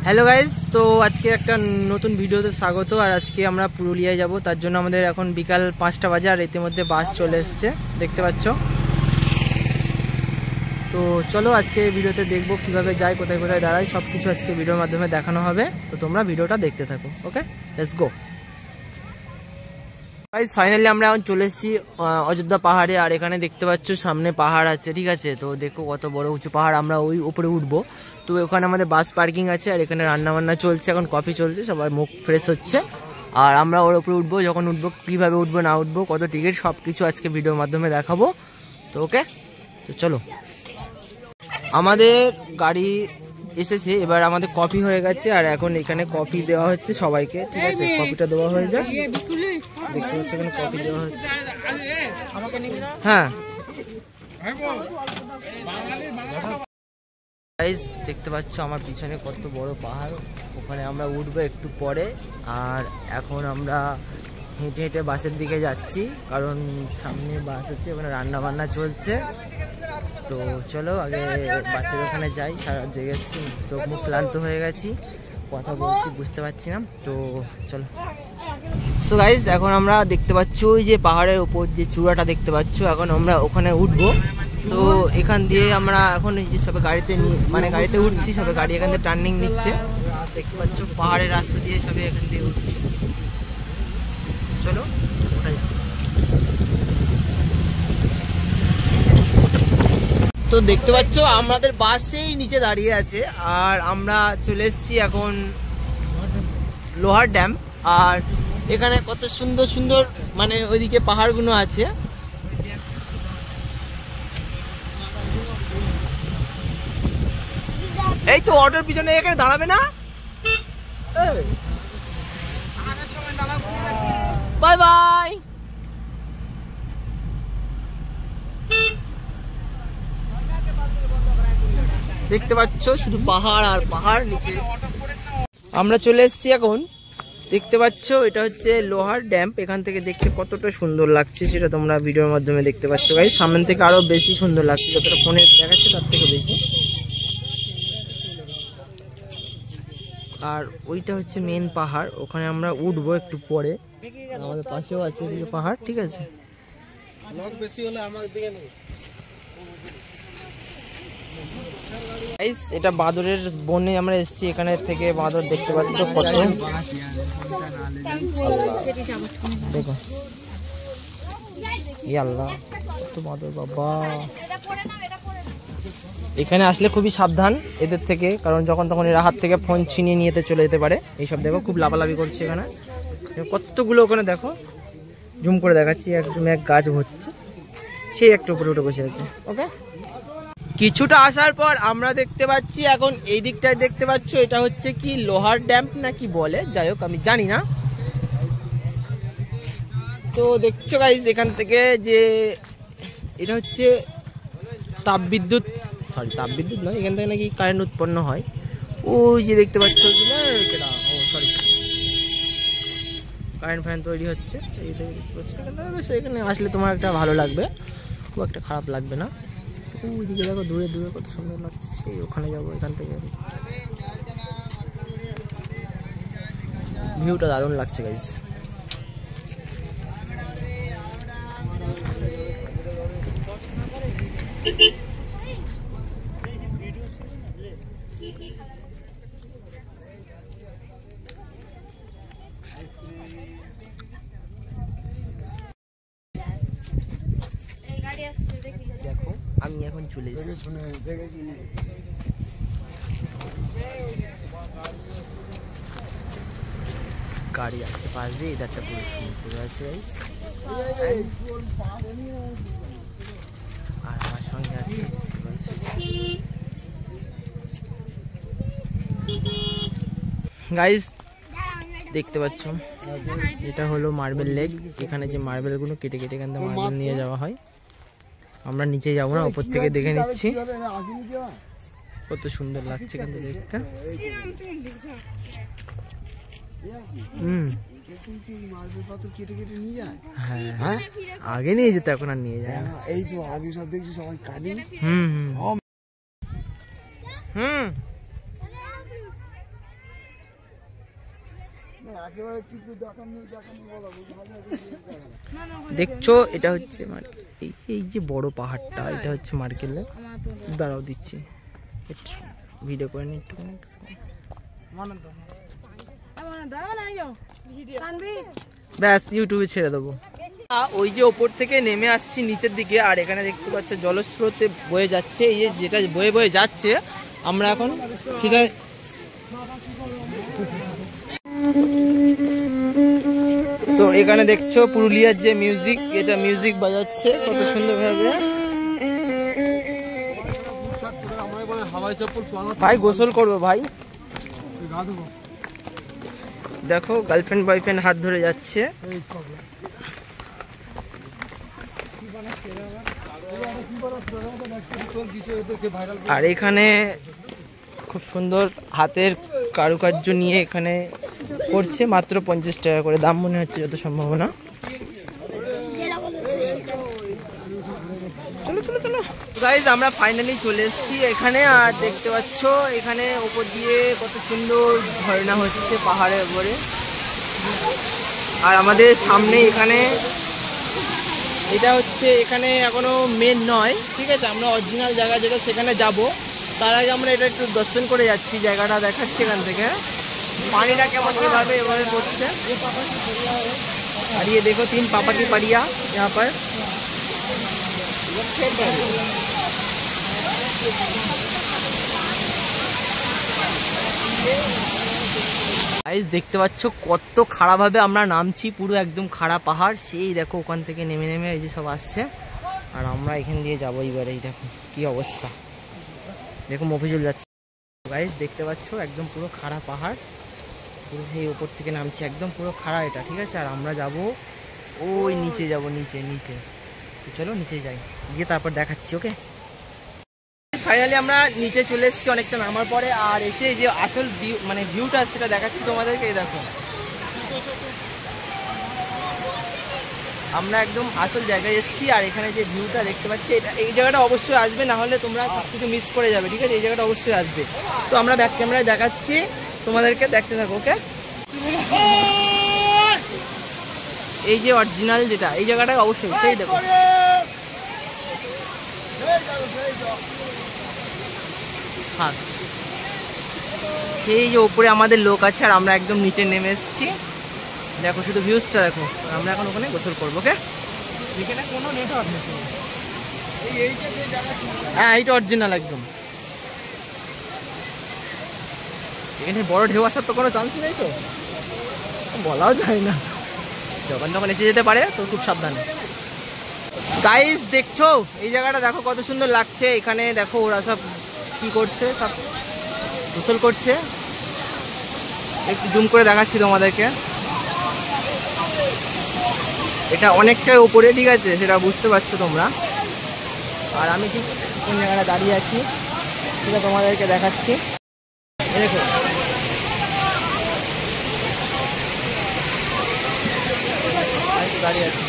Hello guys, তো আজকে একটা নতুন ভিডিওতে স্বাগত। আর আজকে আমরা পুরুলিয়ায় যাব, তার জন্য আমাদের এখন বিকাল 5টা বাজে। আর ইতিমধ্যে বাস চলে এসছে, দেখতে পাচ্ছ। তো চলো আজকে ভিডিওতে দেখবো কিভাবে যায়, কোথায় কোথায় দাঁড়ায়, সব কিছু আজকে ভিডিওর মাধ্যমে দেখানো হবে। তো তোমরা ভিডিওটা দেখতে থাকো। ওকে, লেটস গো। গাইজ ফাইনালি আমরা এখন চলে এসেছি অযোধ্যা পাহাড়ে। আর এখানে দেখতে পাচ্ছ সামনে পাহাড় আছে, ঠিক আছে। তো দেখো কত বড় উঁচু পাহাড়, আমরা ওই উপরে উঠবো। তো ওখানে আমাদের বাস পার্কিং আছে, আর এখানে রান্না বান্না চলছে, এখন কফি চলছে, সবার মুখ ফ্রেশ হচ্ছে। আর আমরা ওর উপরে উঠবো, যখন উঠবো কীভাবে উঠবো না উঠবো, কত টিকিট, সব কিছু আজকে ভিডিওর মাধ্যমে দেখাবো। তো ওকে, তো চলো। আমাদের গাড়ি এসেছে, এবার আমাদের কফি হয়ে গেছে। আর এখন এখানে কফি দেওয়া হচ্ছে সবাইকে, ঠিক আছে। কফিটা দেওয়া হয়ে যায়, দেখতে পাচ্ছ এখানে কফি দেওয়া হচ্ছে। হ্যাঁ, দেখতে পাচ্ছ আমার পিছনে কত বড় পাহাড়, ওখানে আমরা উঠবো একটু পরে। আর এখন আমরা হেঁটে হেঁটে বাসের দিকে যাচ্ছি, কারণ সামনে বাস আছে, ওখানে রান্না বান্না চলছে। তো চলো আগে বাসের ওখানে যাই। সারা জেগে এসেছি, তো মুখ ক্লান্ত হয়ে গেছি, কথা বলছি বুঝতে পারছি না। তো চলো। সো গাইজ এখন আমরা দেখতে পাচ্ছ ওই যে পাহাড়ের উপর যে চূড়াটা দেখতে পাচ্ছ, এখন আমরা ওখানে উঠবো। তো এখান দিয়ে আমরা এখন এই যে সবে গাড়িতে গাড়িতে উঠছি, সবে গাড়ি এখান থেকে টার্নিং নিচ্ছে, দেখতে পাচ্ছ পাহাড়ের রাস্তা দিয়ে সবে এখান দিয়ে উঠছি। চলো ওঠা যাক। তো দেখতে পাচ্ছ আমাদের বাস সেই নিচে দাঁড়িয়ে আছে, আর আমরা চলে এসেছি এখন লোহার ড্যাম। আর এখানে কত সুন্দর সুন্দর ওইদিকে পাহাড়গুলো আছে। এই তো অটোর পিছনে এখানে দাঁড়াবে না, বাই বাই। দেখতে পাচ্ছ শুধু পাহাড় আর পাহাড় নিচে। আমরা চলে এসেছি এখন, দেখতে পাচ্ছ এটা হচ্ছে লোহার ড্যাম। এখান থেকে দেখতে কতটা সুন্দর লাগছে সেটা তোমরা ভিডিওর মাধ্যমে দেখতে পাচ্ছ গাইস। সামনে থেকে আরো বেশি সুন্দর লাগছে, যতটা ফোনে দেখাচ্ছে তার থেকে বেশি। আর ওইটা হচ্ছে মেন পাহাড়, ওখানে আমরা উঠবো একটু পরে। আমাদের পাশেও আছে এদিকে পাহাড়, ঠিক আছে। এটা বাঁদরের বনে আমরা এসেছি, এখানে থেকে বাঁদর দেখতে পাচ্ছ কত। দেখো আল্লাহ কত বাঁদর বাবা। এখানে আসলে খুবই সাবধান এদের থেকে, কারণ যখন তখন এরা হাত থেকে ফোন ছিনিয়ে নিয়ে চলে যেতে পারে। এইসব দেখো খুব লাফালাফি করছে এখানে, কতগুলো ওখানে দেখো, জুম করে দেখাচ্ছি। একদম এক গাছ হচ্ছে, সেই একটা উপরে উঠে বসে আছে। ওকে, কিছুটা আসার পর আমরা দেখতে পাচ্ছি এখন এই দিকটায় দেখতে পাচ্ছ এটা হচ্ছে কি লোহার ড্যাম না কি বলে, যাই হোক আমি জানি না। তো দেখছো গাইস এখান থেকে যে এটা হচ্ছে তাপবিদ্যুৎ নয়, এখান থেকে নাকি কারেন্ট উৎপন্ন হয়। ওই যে দেখতে পাচ্ছ কারেন্ট ফ্যান তৈরি হচ্ছে, এখানে আসলে তোমার একটা ভালো লাগবে, খুব একটা খারাপ লাগবে না। ওইদিকে দেখো দূরে দূরে কত সুন্দর লাগছে, সেই ওখানে যাবো। এখান থেকে ভিউটা দারুণ লাগছে গাইস। দেখো আমি এখন চলে এসেছি, গাড়ি আছে পাশ দিয়ে, এটা একটা পুরো সমুদ্র আছে গাইস। আর আমার সঙ্গে আছে গাইস, দেখতে পাচ্ছ এটা হলো মার্বেল লেক। এখানে যে মার্বেলগুলো কেটে কেটে এখান থেকে মার্বেল নিয়ে যাওয়া হয়। আমরা নিচে যাবো না, উপর থেকে দেখে নিচ্ছি, কত সুন্দর লাগছে কিন্তু দেখতে। হ্যাঁ আগে নিয়ে যেত, এখন আর নিয়ে যায়। এই তো আগে সব দেখছি সবাই কালি। দেখছো এটা হচ্ছে এই যে বড় পাহাড়টা, এটা হচ্ছে মার্কেল। দাঁড়াও দিচ্ছি, ভিডিও করে নি একটু। ব্যাস ইউটিউবে ছেড়ে দেবো। ওই যে ওপর থেকে নেমে আসছি নিচের দিকে, আর এখানে দেখতে পাচ্ছ জলস্রোতে বয়ে যাচ্ছে। এই যে যেটা বয়ে বয়ে যাচ্ছে, আমরা এখন সেটা তো এখানে দেখছো পুরুলিয়ার যে মিউজিক, এটা মিউজিক বাজাচ্ছে কত সুন্দর ভাবে। ভাই গোসল করবো ভাই, দেখো গার্লফ্রেন্ড বয়ফ্রেন্ড হাত ধরে যাচ্ছে। আর এখানে খুব সুন্দর হাতের কারুকার্য নিয়ে এখানে করছে, মাত্র 50 টাকা করে দাম মনে হচ্ছে যত সম্ভাবনা। চলো চলো চলো গাইজ, আমরা ফাইনালি চলে এসেছি এখানে। আর দেখতে পাচ্ছ এখানে ওপর দিয়ে কত সুন্দর ঝর্ণা হচ্ছে পাহাড়ের উপরে। আর আমাদের সামনে এখানে এটা হচ্ছে, এখানে এখনো মেন নয়, ঠিক আছে, আমরা অরিজিনাল জায়গা যেটা সেখানে যাব। তার আগে আমরা এটা একটু দর্শন করে যাচ্ছি, জায়গাটা দেখাচ্ছি এখান থেকে। পানিটা কেমন এভাবে পড়ছে। আর ये देखो 3 पापा की परिया यहाँ पर। গাইস দেখতে পাচ্ছ কত খারাপভাবে আমরা নামছি, পুরো একদম খাড়া পাহাড়। সেই দেখো ওখান থেকে নেমে নেমে এই যে সব আসছে, আর আমরা এখান দিয়ে যাবো এবারে। এই দেখো কি অবস্থা, দেখো মফিজুল যাচ্ছে। গাইস দেখতে পাচ্ছ একদম পুরো খাড়া পাহাড়, পুরো সেই ওপর থেকে নামছি, একদম পুরো খাড়া এটা, ঠিক আছে। আর আমরা যাব ওই নিচে, যাব নিচে নিচে। তো চলো নিচে যাই, গিয়ে তারপর দেখাচ্ছি। ওকে, ফাইনালি আমরা নিচে চলে এসেছি অনেকটা নামার পরে। আর এসে যে আসল ভিউ, মানে ভিউটা সেটা দেখাচ্ছি তোমাদেরকে। এই দেখো আমরা একদম আসল জায়গায় এসেছি, আর এখানে যে ভিউটা দেখতে পাচ্ছি, এটা এই জায়গাটা অবশ্যই আসবে, না হলে তোমরা সব কিছু মিস করে যাবে, ঠিক আছে। এই জায়গাটা অবশ্যই আসবে। তো আমরা ব্যাক ক্যামেরায় দেখাচ্ছি তোমাদেরকে, দেখতে থাকো। ওকে, এই যে অরিজিনাল যেটা, এই জায়গাটা অবশ্যই সেই দেখো। হ্যাঁ, সেই যে উপরে আমাদের লোক আছে, আর আমরা একদম নিচে নেমে এসেছি। দেখো শুধু ভিউজটা দেখো। আমরা এখন ওখানে গোসল করবো। ওকে, এখানে কোনো নেটওয়ার্ক নেই। হ্যাঁ, এইটা অরিজিনাল একদম। এখানে বড় ঢেউ আসার তো কোনো চান্স নেই, তো বলাও যায় না, যখন তখন এসে যেতে পারে, তো খুব সাবধানে। গাইস দেখছো এই জায়গাটা দেখো কত সুন্দর লাগছে। এখানে দেখো ওরা সব কি করছে, সব গোসল করছে। একটু জুম করে দেখাচ্ছি তোমাদেরকে। এটা অনেকটাই উপরে, ঠিক আছে, সেটা বুঝতে পারছো তোমরা। আর আমি ঠিক কোন জায়গাটা দাঁড়িয়ে আছি সেটা তোমাদেরকে দেখাচ্ছি। দেখো দাঁড়িয়ে আছি,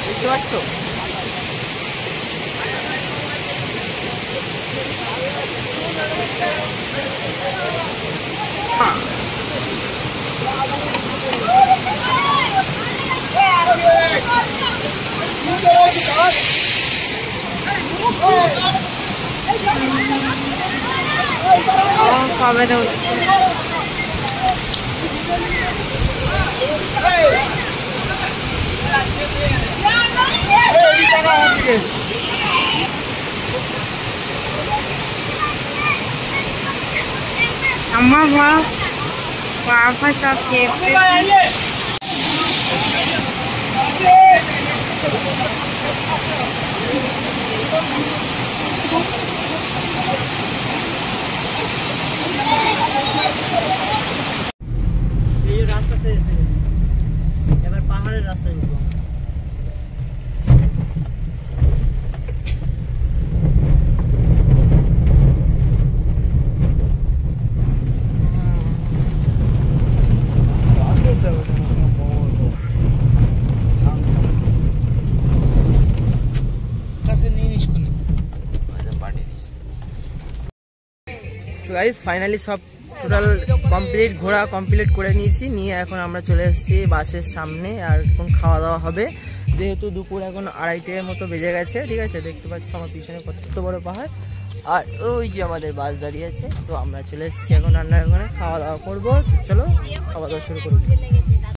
বুঝতে পারছো। পাবে না। আমার মা বাবা সব খেয়ে এই রাস্তা से এবার পাহাড়ের রাস্তায় উঠবো। तो गाइस फाइनली सब টোটাল কমপ্লিট ঘোরা কমপ্লিট করে নিয়েছি, নিয়ে এখন আমরা চলে এসেছি বাসের সামনে। আর এখন খাওয়া দাওয়া হবে, যেহেতু দুপুর এখন 2:30 মতো বেজে গেছে। ঠিক আছে, দেখতে পাচ্ছ আমার পিছনে কত বড় পাহাড়, আর ওই যে আমাদের বাস দাঁড়িয়ে আছে। তো আমরা চলে এসেছি এখন রান্নার ঘরে, খাওয়া দাওয়া করবো। চলো খাওয়া দাওয়া শুরু করবো।